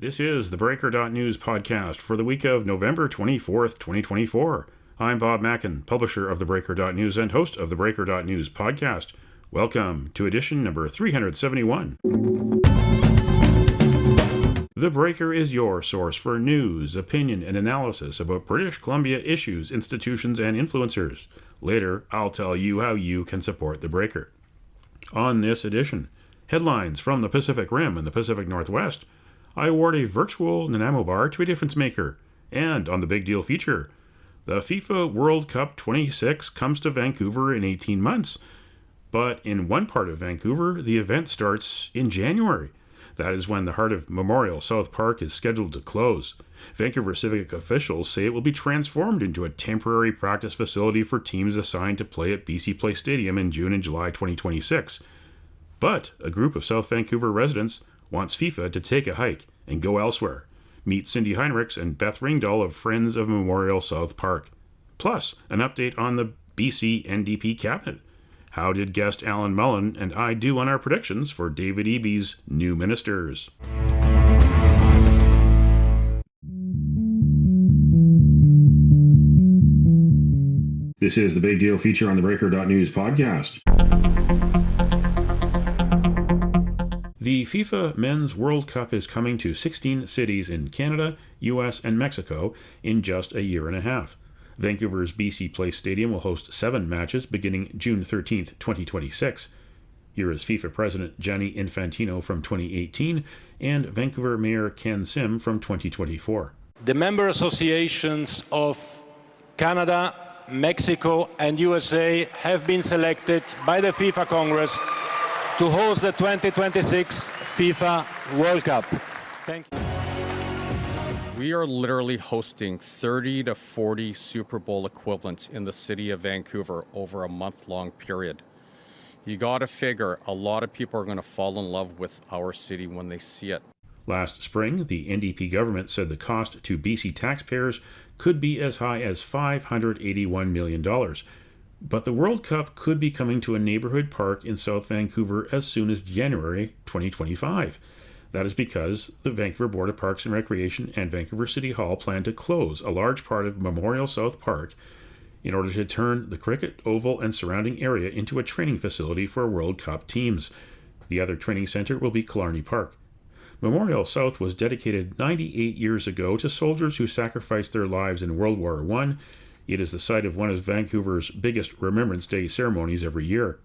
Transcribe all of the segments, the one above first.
This is the theBreaker.news podcast for the week of November 24th, 2024. I'm Bob Mackin, publisher of theBreaker.news and host of the theBreaker.news podcast. Welcome to edition number 371. The Breaker is your source for news, opinion, and analysis about British Columbia issues, institutions, and influencers. Later, I'll tell you how you can support The Breaker. On this edition, headlines from the Pacific Rim and the Pacific Northwest. I award a virtual Nanaimo bar to a difference maker. And on the big deal feature, the FIFA World Cup 26 comes to Vancouver in 18 months. But in one part of Vancouver, the event starts in January. That is when the heart of Memorial South Park is scheduled to close. Vancouver civic officials say it will be transformed into a temporary practice facility for teams assigned to play at BC Place Stadium in June and July 2026. But a group of South Vancouver residents wants FIFA to take a hike and go elsewhere. Meet Cindy Heinrichs and Beth Ringdahl of Friends of Memorial South Park. Plus, an update on the BC NDP cabinet. How did guest Alan Mullen and I do on our predictions for David Eby's new ministers? This is the big deal feature on the theBreaker.news podcast. The FIFA Men's World Cup is coming to 16 cities in Canada, US, and Mexico in just a year and a half. Vancouver's BC Place Stadium will host 7 matches beginning June 13th, 2026. Here is FIFA President Gianni Infantino from 2018 and Vancouver Mayor Ken Sim from 2024. The member associations of Canada, Mexico, and USA have been selected by the FIFA Congress to host the 2026 FIFA World Cup. Thank you. We are literally hosting 30 to 40 Super Bowl equivalents in the city of Vancouver over a month-long period. You got to figure a lot of people are going to fall in love with our city when they see it. Last spring, the NDP government said the cost to BC taxpayers could be as high as $581 million. But the World Cup could be coming to a neighbourhood park in South Vancouver as soon as January 2025. That is because the Vancouver Board of Parks and Recreation and Vancouver City Hall plan to close a large part of Memorial South Park in order to turn the cricket, oval, and surrounding area into a training facility for World Cup teams. The other training centre will be Killarney Park. Memorial South was dedicated 98 years ago to soldiers who sacrificed their lives in World War I. It is the site of one of Vancouver's biggest Remembrance Day ceremonies every year.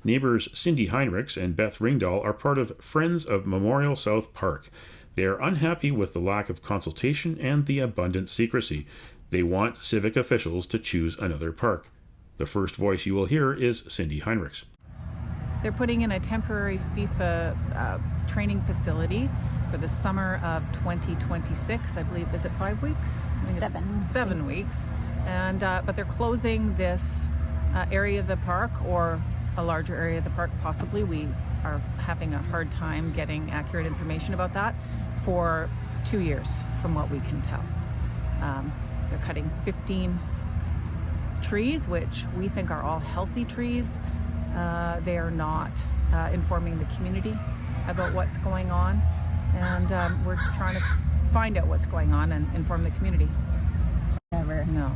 Neighbours Cindy Heinrichs and Beth Ringdahl are part of Friends of Memorial South Park. They are unhappy with the lack of consultation and the abundant secrecy. They want civic officials to choose another park. The first voice you will hear is Cindy Heinrichs. They're putting in a temporary FIFA training facility for the summer of 2026. I believe, is it 5 weeks? 7 weeks. And but they're closing this area of the park, or a larger area of the park possibly. We are having a hard time getting accurate information about that for 2 years from what we can tell. They're cutting 15 trees, which we think are all healthy trees. They are not informing the community about what's going on, and we're trying to find out what's going on and inform the community. Never. No.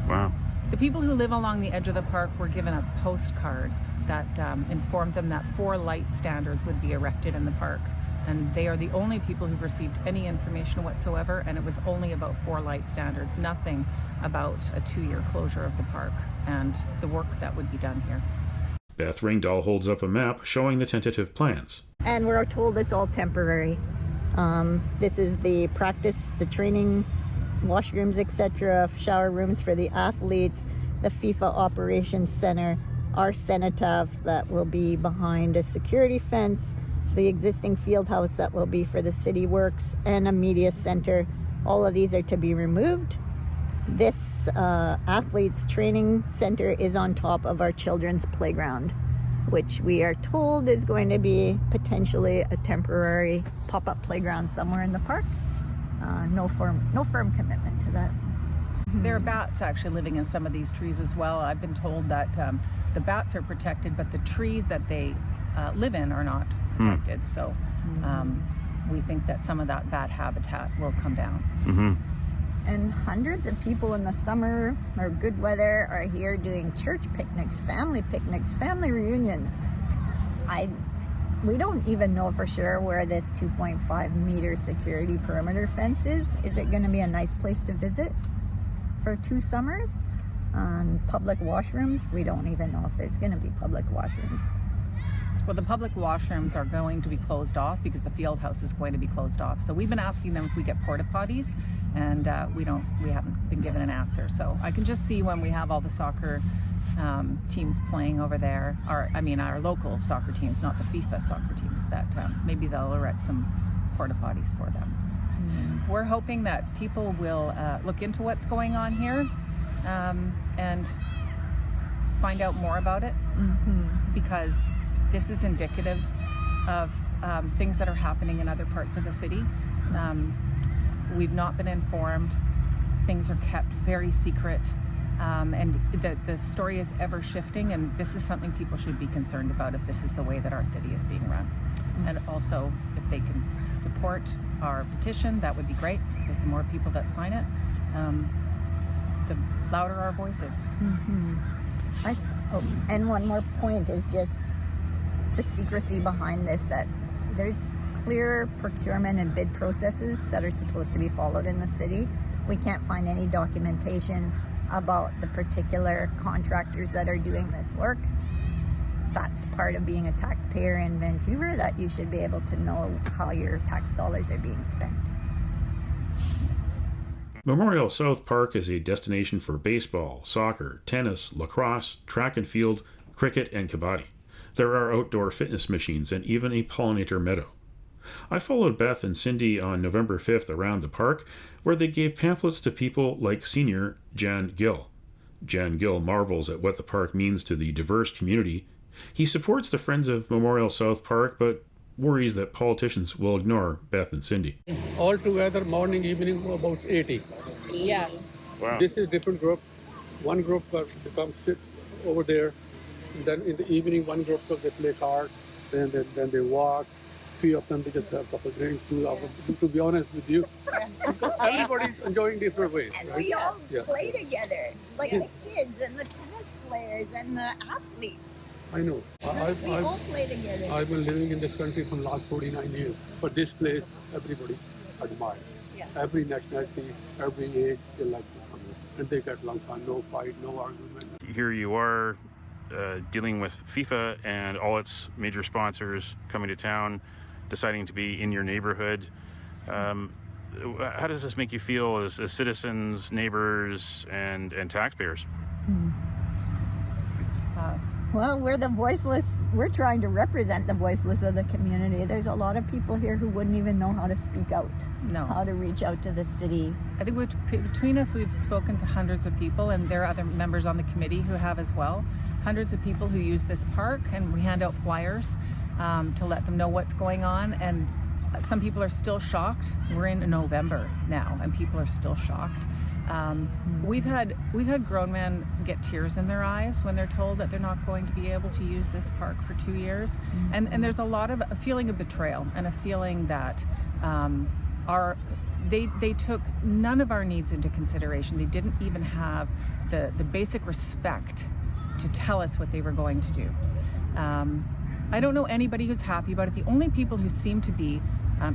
Wow. The people who live along the edge of the park were given a postcard that informed them that 4 light standards would be erected in the park. And they are the only people who've received any information whatsoever, and it was only about 4 light standards, nothing about a 2-year closure of the park and the work that would be done here. Beth Ringdahl holds up a map showing the tentative plans. And we're told it's all temporary. This is the practice, the training, washrooms, etc., shower rooms for the athletes, the FIFA Operations Center, our cenotaph that will be behind a security fence, the existing field house that will be for the city works, and a media center. All of these are to be removed. This athletes training center is on top of our children's playground, which we are told is going to be potentially a temporary pop-up playground somewhere in the park. No firm commitment to that. There are bats actually living in some of these trees as well. I've been told that the bats are protected, but the trees that they live in are not protected. So we think that some of that bad habitat will come down. And hundreds of people in the summer or good weather are here doing church picnics, family reunions. We don't even know for sure where this 2.5 meter security perimeter fence is. Is it going to be a nice place to visit for 2 summers? Public washrooms, we don't even know if there's going to be public washrooms. Well, the public washrooms are going to be closed off because the field house is going to be closed off. So we've been asking them if we get porta potties, and we haven't been given an answer. So I can just see when we have all the soccer teams playing over there, our local soccer teams, not the FIFA soccer teams, that maybe they'll erect some porta potties for them. We're hoping that people will look into what's going on here and find out more about it, because this is indicative of things that are happening in other parts of the city. We've not been informed. Things are kept very secret. And the story is ever shifting, and this is something people should be concerned about if this is the way that our city is being run. And also, if they can support our petition, that would be great, because the more people that sign it, the louder our voices. And one more point is just the secrecy behind this, that there's clear procurement and bid processes that are supposed to be followed in the city. We can't find any documentation about the particular contractors that are doing this work. That's part of being a taxpayer in Vancouver, that you should be able to know how your tax dollars are being spent. Memorial South Park is a destination for baseball, soccer, tennis, lacrosse, track and field, cricket, and kabaddi. There are outdoor fitness machines and even a pollinator meadow. I followed Beth and Cindy on November 5th around the park, where they gave pamphlets to people like senior Jan Gill. Jan Gill marvels at what the park means to the diverse community. He supports the Friends of Memorial South Park, but worries that politicians will ignore Beth and Cindy. All together, morning, evening, about 80. Yes. Wow. This is different group. One group comes sit over there. And then in the evening, one group they play cards. Then they walk. Few of them they just have a couple of drinks. To be honest with you, everybody's enjoying different ways. And right? we all play together, like the kids and the tennis players and the athletes. I know. We all play together. I've been living in this country for the last 49 years. But this place, everybody admires. Yeah. Every nationality, every age, they like to come here. And they get along fun, no fight, no argument. Here you are dealing with FIFA and all its major sponsors coming to town, deciding to be in your neighborhood. How does this make you feel as citizens, neighbors, and taxpayers? Well, we're the voiceless. We're trying to represent the voiceless of the community. There's a lot of people here who wouldn't even know how to speak out, how to reach out to the city. I think between us, we've spoken to hundreds of people, and there are other members on the committee who have as well. Hundreds of people who use this park, and we hand out flyers to let them know what's going on. And some people are still shocked. We're in November now, and people are still shocked. We've had grown men get tears in their eyes when they're told that they're not going to be able to use this park for 2 years, and there's a feeling of betrayal and a feeling that they took none of our needs into consideration. They didn't even have the basic respect to tell us what they were going to do. I don't know anybody who's happy about it. The only people who seem to be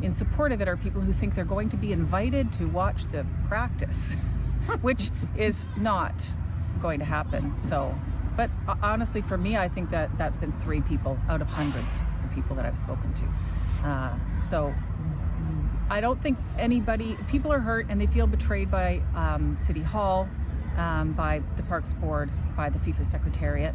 in support of it are people who think they're going to be invited to watch the practice, which is not going to happen. So, but honestly, for me, I think that's been 3 people out of hundreds of people that I've spoken to. So I don't think people are hurt and they feel betrayed by City Hall, by the Parks Board, by the FIFA Secretariat.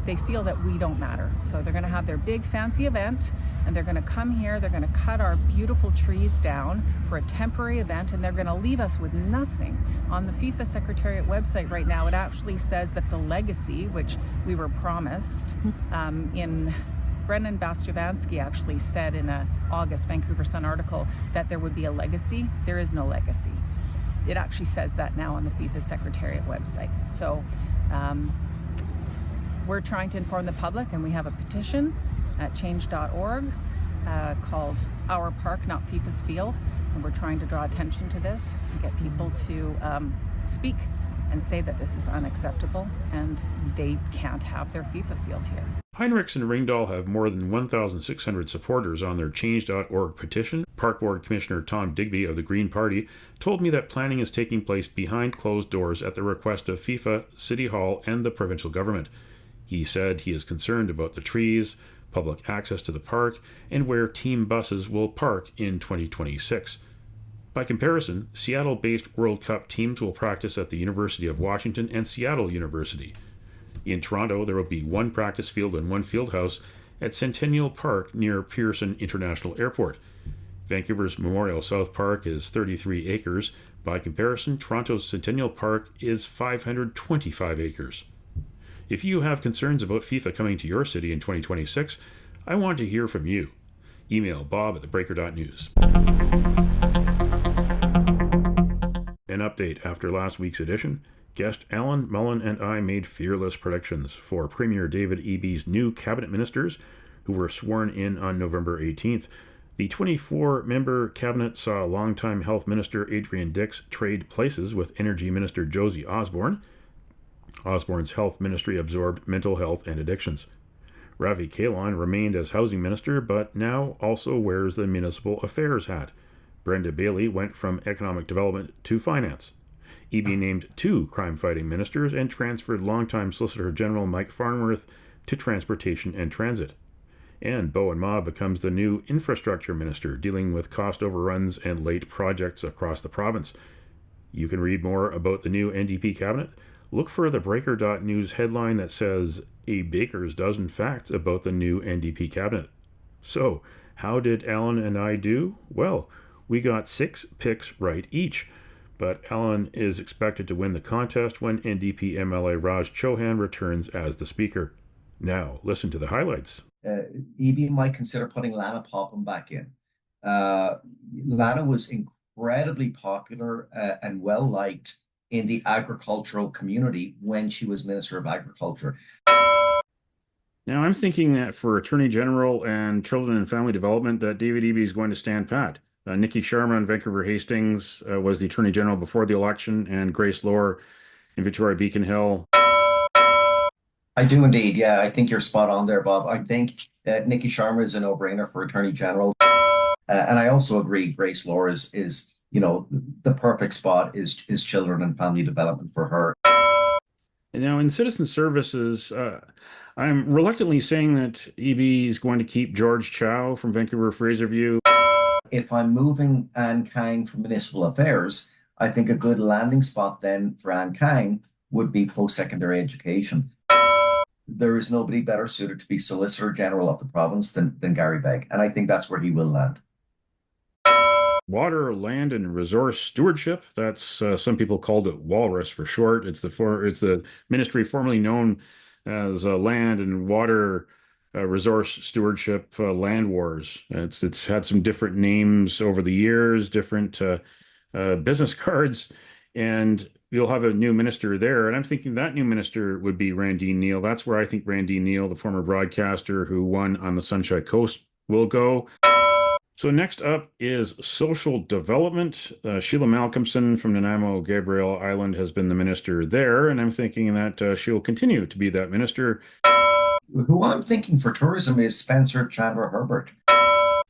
They feel that we don't matter. So they're going to have their big fancy event, and they're going to come here, they're going to cut our beautiful trees down for a temporary event, and they're going to leave us with nothing. On the FIFA Secretariat website right now, it actually says that the legacy, which we were promised, in Brennan Bastiavansky actually said in an August Vancouver Sun article that there would be a legacy. There is no legacy. It actually says that now on the FIFA Secretariat website. So we're trying to inform the public, and we have a petition at change.org called Our Park, Not FIFA's Field, and we're trying to draw attention to this and get people to speak and say that this is unacceptable and they can't have their FIFA field here. Heinrichs and Ringdahl have more than 1,600 supporters on their Change.org petition. Park Board Commissioner Tom Digby of the Green Party told me that planning is taking place behind closed doors at the request of FIFA, City Hall, and the provincial government. He said he is concerned about the trees, public access to the park, and where team buses will park in 2026. By comparison, Seattle-based World Cup teams will practice at the University of Washington and Seattle University. In Toronto, there will be one practice field and one field house at Centennial Park near Pearson International Airport. Vancouver's Memorial South Park is 33 acres. By comparison, Toronto's Centennial Park is 525 acres. If you have concerns about FIFA coming to your city in 2026, I want to hear from you. Email Bob at theBreaker.news. An update after last week's edition. Guest Alan Mullen and I made fearless predictions for Premier David Eby's new cabinet ministers who were sworn in on November 18th. The 24-member cabinet saw longtime Health Minister Adrian Dix trade places with Energy Minister Josie Osborne. Osborne's health ministry absorbed mental health and addictions. Ravi Kahlon remained as housing minister, but now also wears the municipal affairs hat. Brenda Bailey went from economic development to finance. Eby named 2 crime-fighting ministers and transferred longtime Solicitor General Mike Farnworth to transportation and transit. And Bowen Ma becomes the new infrastructure minister, dealing with cost overruns and late projects across the province. You can read more about the new NDP cabinet. Look for the theBreaker.news headline that says, "A Baker's Dozen Facts About the New NDP Cabinet." So, how did Alan and I do? Well, we got 6 picks right each. But Alan is expected to win the contest when NDP MLA Raj Chauhan returns as the Speaker. Now, listen to the highlights. Eby might consider putting Lana Popham back in. Lana was incredibly popular and well-liked in the agricultural community when she was Minister of Agriculture. Now, I'm thinking that for Attorney General and Children and Family Development, that David Eby is going to stand pat. Nikki Sharma in Vancouver Hastings was the Attorney General before the election, and Grace Lohr in Victoria Beacon Hill. I do indeed, yeah. I think you're spot on there, Bob. I think that Nikki Sharma is a no-brainer for Attorney General. And I also agree Grace Lohr is the perfect spot is Children and Family Development for her. And now in Citizen Services, I'm reluctantly saying that Eby is going to keep George Chow from Vancouver Fraserview. If I'm moving Ann Kang from Municipal Affairs, I think a good landing spot then for Ann Kang would be post-secondary education. There is nobody better suited to be Solicitor General of the province than Gary Begg, and I think that's where he will land. Water, Land and Resource Stewardship. That's some people called it Walrus for short. It's the ministry formerly known as Land and Water Resource Stewardship, Land Wars. It's had some different names over the years, different business cards, and you'll have a new minister there. And I'm thinking that new minister would be Randeen Neal. That's where I think Randeen Neal, the former broadcaster who won on the Sunshine Coast, will go. So next up is social development. Sheila Malcolmson from Nanaimo Gabriel Island has been the minister there, and I'm thinking that she will continue to be that minister. Who I'm thinking for tourism is Spencer Chandler Herbert.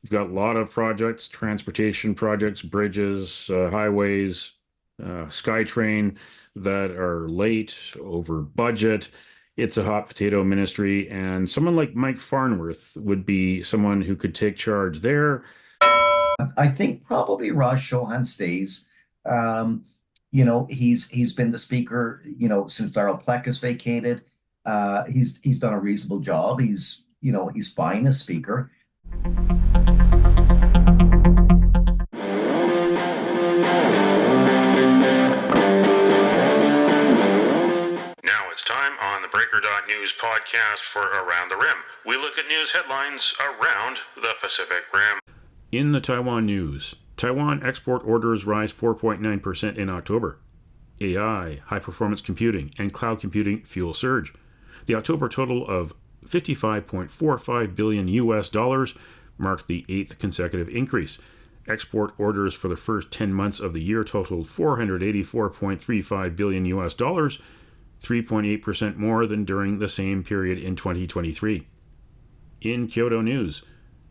We've got a lot of projects, transportation projects, bridges, highways, SkyTrain that are late, over budget. It's a hot potato ministry, and someone like Mike Farnworth would be someone who could take charge there. I think probably Raj Chauhan stays. He's been the speaker, since Darrell Pleck has vacated. He's done a reasonable job. He's fine as speaker. Now it's time on the Breaker.news podcast for Around the Rim. We look at news headlines around the Pacific Rim. In the Taiwan news, Taiwan export orders rise 4.9% in October. AI, high-performance computing, and cloud computing fuel surge. The October total of $55.45 billion marked the 8th consecutive increase. Export orders for the first 10 months of the year totaled $484.35 billion, 3.8% more than during the same period in 2023. In Kyoto news,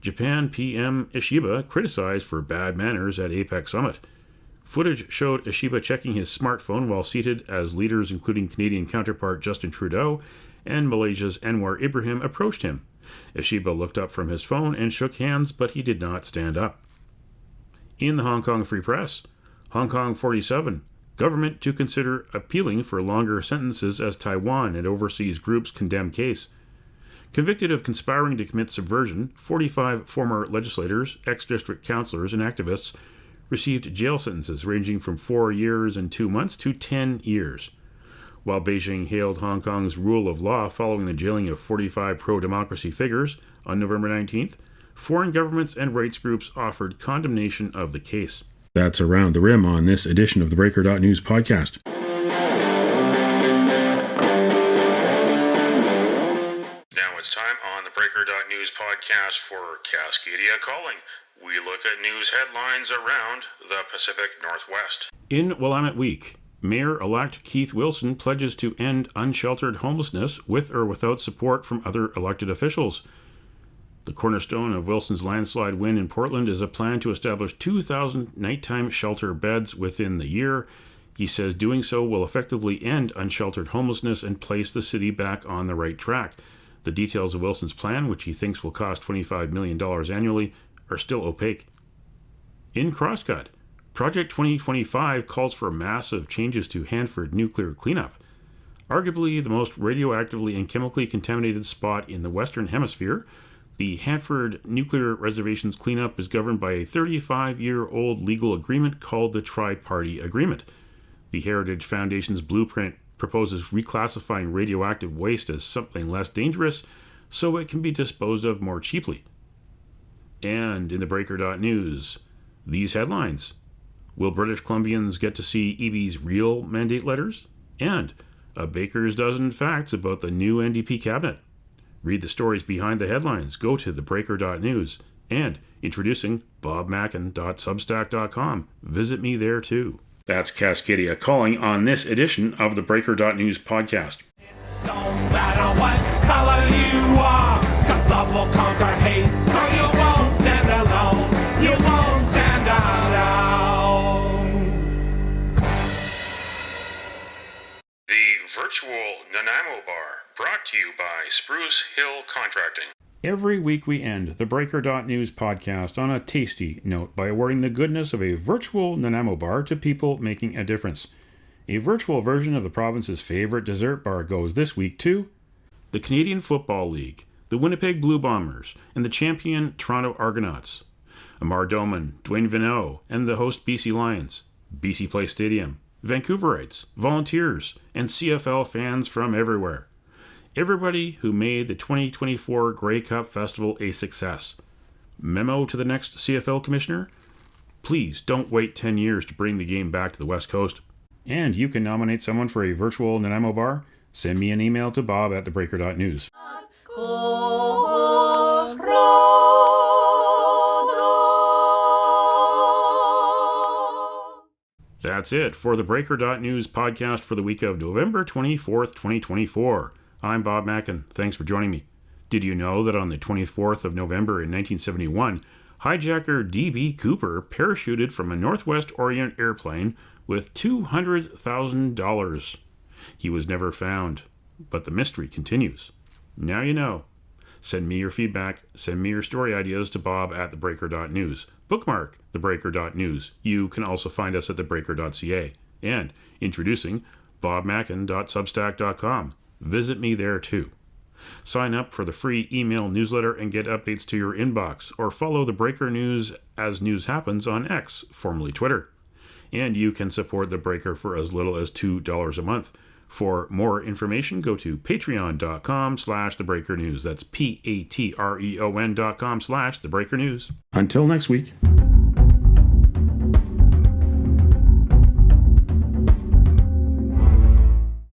Japan PM Ishiba criticized for bad manners at APEC summit. Footage showed Ishiba checking his smartphone while seated as leaders including Canadian counterpart Justin Trudeau and Malaysia's Anwar Ibrahim approached him. Ishiba looked up from his phone and shook hands, but he did not stand up. In the Hong Kong Free Press, Hong Kong 47, government to consider appealing for longer sentences as Taiwan and overseas groups condemn case. Convicted of conspiring to commit subversion, 45 former legislators, ex-district councillors, and activists received jail sentences ranging from 4 years and 2 months to 10 years. While Beijing hailed Hong Kong's rule of law following the jailing of 45 pro-democracy figures on November 19th, foreign governments and rights groups offered condemnation of the case. That's Around the Rim on this edition of the Breaker.news podcast. Now it's time on the Breaker.news podcast for Cascadia Calling. We look at news headlines around the Pacific Northwest. In Willamette Week, Mayor-elect Keith Wilson pledges to end unsheltered homelessness with or without support from other elected officials. The cornerstone of Wilson's landslide win in Portland is a plan to establish 2,000 nighttime shelter beds within the year. He says doing so will effectively end unsheltered homelessness and place the city back on the right track. The details of Wilson's plan, which he thinks will cost $25 million annually, are still opaque. In Crosscut, Project 2025 calls for massive changes to Hanford nuclear cleanup. Arguably the most radioactively and chemically contaminated spot in the Western Hemisphere, the Hanford Nuclear Reservation's cleanup is governed by a 35-year-old legal agreement called the Tri-Party Agreement. The Heritage Foundation's blueprint proposes reclassifying radioactive waste as something less dangerous so it can be disposed of more cheaply. And in the Breaker.news, these headlines. Will British Columbians get to see Eby's real mandate letters? And a baker's dozen facts about the new NDP cabinet. Read the stories behind the headlines. Go to theBreaker.news. And introducing BobMackin.substack.com. Visit me there too. That's Cascadia Calling on this edition of the Breaker.news podcast. Don't matter what color you are, 'cause love will conquer hate, so you won't stand alone, you won't stand alone. The virtual Nanaimo Bar, brought to you by Spruce Hill Contracting. Every week we end the Breaker.news podcast on a tasty note by awarding the goodness of a virtual Nanaimo bar to people making a difference. A virtual version of the province's favorite dessert bar goes this week to the Canadian Football League, the Winnipeg Blue Bombers, and the champion Toronto Argonauts, Amar Doman, Dwayne Vinneau, and the host BC Lions, BC Place Stadium, Vancouverites, volunteers, and CFL fans from everywhere. Everybody who made the 2024 Grey Cup Festival a success. Memo to the next CFL commissioner? Please don't wait 10 years to bring the game back to the West Coast. And you can nominate someone for a virtual Nanaimo bar? Send me an email to bob@theBreaker.news. That's it for the Breaker.news podcast for the week of November 24th, 2024. I'm Bob Mackin. Thanks for joining me. Did you know that on the 24th of November in 1971, hijacker D.B. Cooper parachuted from a Northwest Orient airplane with $200,000? He was never found, but the mystery continues. Now you know. Send me your feedback. Send me your story ideas to bob@theBreaker.news. Bookmark theBreaker.news. You can also find us at theBreaker.ca. And introducing BobMackin.substack.com. Visit me there too. Sign up for the free email newsletter and get updates to your inbox, or follow the Breaker News as news happens on X, formerly Twitter. And you can support The Breaker for as little as $2 a month. For more information, go to patreon.com/thebreakernews. That's patreon.com/thebreakernews. Until next week.